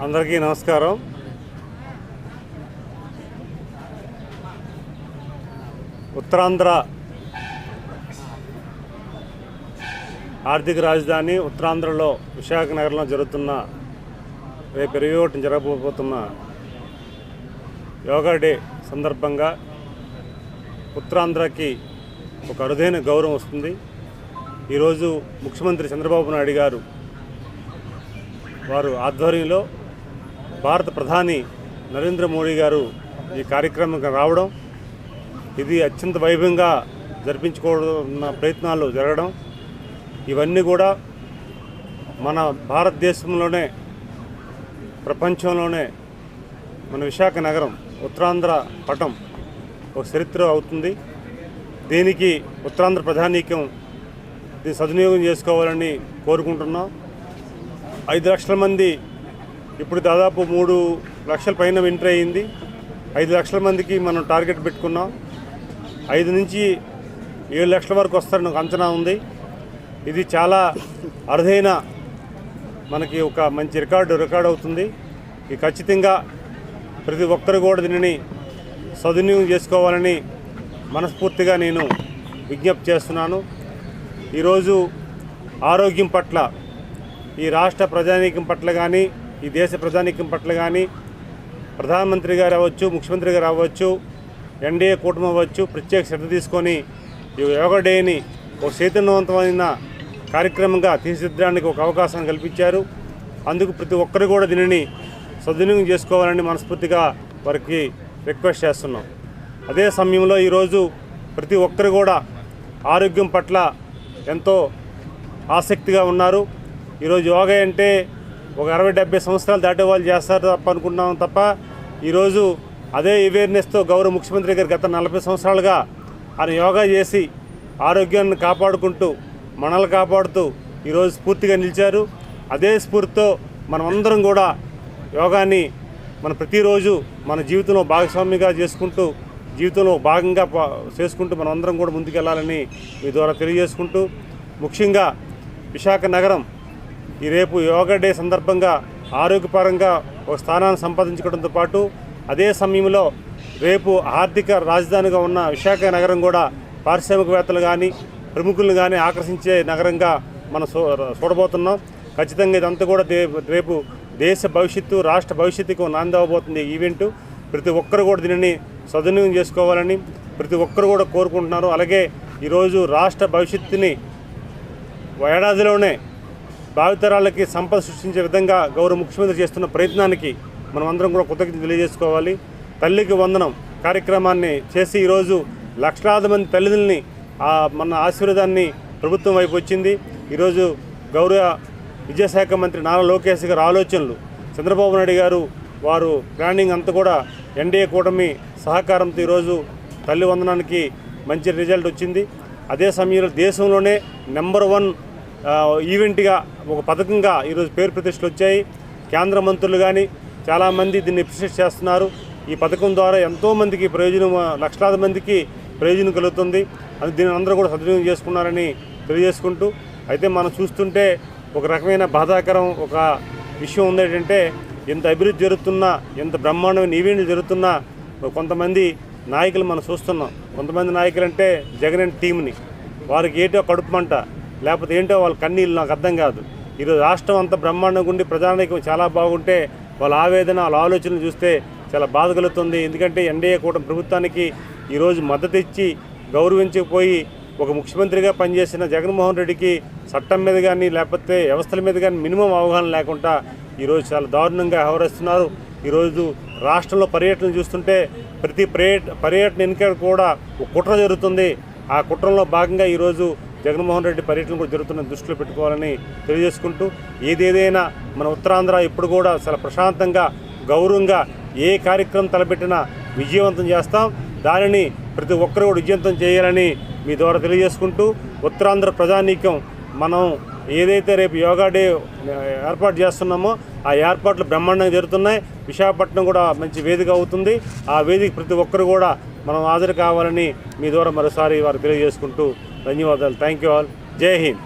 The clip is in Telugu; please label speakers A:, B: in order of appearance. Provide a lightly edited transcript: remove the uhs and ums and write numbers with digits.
A: అందరికీ నమస్కారం. ఉత్తరాంధ్ర ఆర్థిక రాజధాని ఉత్తరాంధ్రలో విశాఖ నగరంలో జరుగుతున్న రేపు 21 జరగబోతున్న యోగా డే సందర్భంగా ఉత్తరాంధ్రకి ఒక అరుదైన గౌరవం వస్తుంది. ఈరోజు ముఖ్యమంత్రి చంద్రబాబు నాయుడు గారు వారు ఆధ్వర్యంలో భారత ప్రధాని నరేంద్ర మోడీ గారు ఈ కార్యక్రమానికి రావడం, ఇది అత్యంత వైభవంగా జరిపించుకోవడం ప్రయత్నాలు జరగడం, ఇవన్నీ కూడా మన భారతదేశంలోనే ప్రపంచంలోనే మన విశాఖ నగరం ఉత్తరాంధ్ర పటం ఒక చరిత్ర అవుతుంది. దీనికి ఉత్తరాంధ్ర ప్రధానికం దీన్ని సద్వినియోగం చేసుకోవాలని కోరుకుంటున్నాం. 5 లక్షల మంది ఇప్పుడు దాదాపు 3 లక్షల పైన ఎంట్రీ అయింది. 5 లక్షల మందికి మనం టార్గెట్ పెట్టుకున్నాం. 5 నుంచి 7 లక్షల వరకు వస్తారని ఒక అంచనా ఉంది. ఇది చాలా అరుదైన మనకి ఒక మంచి రికార్డ్ అవుతుంది. ఇది ఖచ్చితంగా ప్రతి ఒక్కరు కూడా దీనిని సద్వినియోగం చేసుకోవాలని మనస్ఫూర్తిగా నేను విజ్ఞప్తి చేస్తున్నాను. ఈరోజు ఆరోగ్యం పట్ల ఈ రాష్ట్ర ప్రజానీకం పట్ల కానీ ఈ దేశ ప్రజానీకం పట్ల కానీ ప్రధానమంత్రి గారు అవ్వచ్చు, ముఖ్యమంత్రి గారు అవ్వచ్చు, ఎన్డీఏ కూటమి అవ్వచ్చు, ప్రత్యేక శ్రద్ధ తీసుకొని ఈ యోగా డేని ఒక చైతన్యవంతమైన కార్యక్రమంగా తీర్చిదిద్దడానికి ఒక అవకాశం కల్పించారు. అందుకు ప్రతి ఒక్కరు కూడా దీనిని సద్వినియోగం చేసుకోవాలని మనస్ఫూర్తిగా వారికి రిక్వెస్ట్ చేస్తున్నాం. అదే సమయంలో ఈరోజు ప్రతి ఒక్కరు కూడా ఆరోగ్యం పట్ల ఎంతో ఆసక్తిగా ఉన్నారు. ఈరోజు యోగా అంటే ఒక 60-70 సంవత్సరాలు దాటే వాళ్ళు చేస్తారు తప్ప అనుకుంటున్నాం తప్ప ఈరోజు అదే అవేర్నెస్తో గౌరవ ముఖ్యమంత్రి గారు గత 40 సంవత్సరాలుగా ఆయన యోగా చేసి ఆరోగ్యాన్ని కాపాడుకుంటూ మనల్ని కాపాడుతూ ఈరోజు స్ఫూర్తిగా నిలిచారు. అదే స్ఫూర్తితో మనమందరం కూడా యోగాని మన ప్రతిరోజు మన జీవితంలో భాగస్వామ్యంగా చేసుకుంటూ జీవితంలో భాగంగా చేసుకుంటూ మనమందరం కూడా ముందుకెళ్లాలని మీ ద్వారా తెలియజేసుకుంటూ, ముఖ్యంగా విశాఖ నగరం ఈ రేపు యోగా డే సందర్భంగా ఆరోగ్యపరంగా ఒక స్థానాన్ని సంపాదించుకోవడంతో పాటు అదే సమయంలో రేపు ఆర్థిక రాజధానిగా ఉన్న విశాఖ నగరం కూడా పారిశ్రామికవేత్తలు కానీ ప్రముఖులను కానీ ఆకర్షించే నగరంగా మనం చూడబోతున్నాం. ఖచ్చితంగా ఇదంతా కూడా రేపు దేశ భవిష్యత్తు, రాష్ట్ర భవిష్యత్తుకు నాంది అవ్వబోతుంది ఈ ఈవెంటు. ప్రతి ఒక్కరు కూడా దీనిని సద్వినియోగం చేసుకోవాలని ప్రతి ఒక్కరు కూడా కోరుకుంటున్నారు. అలాగే ఈరోజు రాష్ట్ర భవిష్యత్తుని ఏడాదిలోనే భావితరాలకి సంపద సృష్టించే విధంగా గౌరవ ముఖ్యమంత్రి చేస్తున్న ప్రయత్నానికి మనం అందరం కూడా కృతజ్ఞత తెలియజేసుకోవాలి. తల్లికి వందనం కార్యక్రమాన్ని చేసి ఈరోజు లక్షలాది మంది తల్లిదండ్రులని మన ఆశీర్వాదాన్ని ప్రభుత్వం వైపు వచ్చింది. ఈరోజు గౌరవ విద్యాశాఖ మంత్రి నారా లోకేష్ గారి ఆలోచనలు, చంద్రబాబు నాయుడు గారు వారు ప్లానింగ్ అంతా కూడా ఎన్డీఏ కూటమి సహకారంతో ఈరోజు తల్లి వందనానికి మంచి రిజల్ట్ వచ్చింది. అదే సమయంలో దేశంలోనే నెంబర్ 1 ఈవెంట్గా ఒక పథకంగా ఈరోజు పేరు ప్రతిష్టలు వచ్చాయి. కేంద్ర మంత్రులు కానీ చాలామంది దీన్ని అప్రిషియేట్ చేస్తున్నారు. ఈ పథకం ద్వారా ఎంతోమందికి ప్రయోజనం, లక్షలాది మందికి ప్రయోజనం కలుగుతుంది. అది దీన్ని అందరూ కూడా సద్వినియోగం చేసుకున్నారని తెలియజేసుకుంటూ, అయితే మనం చూస్తుంటే ఒక రకమైన బాధాకరం ఒక విషయం ఉంది. ఏంటంటే ఎంత అభివృద్ధి జరుగుతున్నా, ఎంత బ్రహ్మాండమైన ఈవెంట్లు జరుగుతున్నా కొంతమంది నాయకులు మనం చూస్తున్నాం. కొంతమంది నాయకులు అంటే జగన్ టీంని వారికి ఏంటో కడుపు మంట, లేకపోతే ఏంటో వాళ్ళ కన్నీళ్ళు నాకు అర్థం కాదు. ఈరోజు రాష్ట్రం అంతా బ్రహ్మాండంగా ఉండి ప్రజానీకం చాలా బాగుంటే వాళ్ళ ఆవేదన, వాళ్ళ ఆలోచనలు చూస్తే చాలా బాధ కలుగుతుంది. ఎందుకంటే ఎన్డీఏ కూటమి ప్రభుత్వానికి ఈరోజు మద్దతు ఇచ్చి గౌరవించకపోయి ఒక ముఖ్యమంత్రిగా పనిచేసిన జగన్మోహన్ రెడ్డికి చట్టం మీద కానీ లేకపోతే వ్యవస్థల మీద కానీ మినిమం అవగాహన లేకుండా ఈరోజు చాలా దారుణంగా వ్యవహరిస్తున్నారు. ఈరోజు రాష్ట్రంలో పర్యటన చూస్తుంటే ప్రతి పర్యటన ఎన్నిక కూడా ఒక కుట్ర జరుగుతుంది. ఆ కుట్రలో భాగంగా ఈరోజు జగన్మోహన్ రెడ్డి పర్యటన కూడా జరుగుతున్న దృష్టిలో పెట్టుకోవాలని తెలియజేసుకుంటూ, ఏదేదైనా మన ఉత్తరాంధ్ర ఇప్పుడు కూడా చాలా ప్రశాంతంగా గౌరవంగా ఏ కార్యక్రమం తలపెట్టినా విజయవంతం చేస్తాం. దానిని ప్రతి ఒక్కరు కూడా విజయవంతం చేయాలని మీ ద్వారా తెలియజేసుకుంటూ, ఉత్తరాంధ్ర ప్రజానీకం మనం ఏదైతే రేపు యోగా డే ఏర్పాటు చేస్తున్నామో ఆ ఏర్పాట్లు బ్రహ్మాండంగా జరుగుతున్నాయి. విశాఖపట్నం కూడా మంచి వేదిక అవుతుంది. ఆ వేదిక ప్రతి ఒక్కరు కూడా మనం హాజరు కావాలని మీ ద్వారా మరోసారి వారు తెలియజేసుకుంటూ ధన్యవాదాలు. Thank you all. జై హింద్.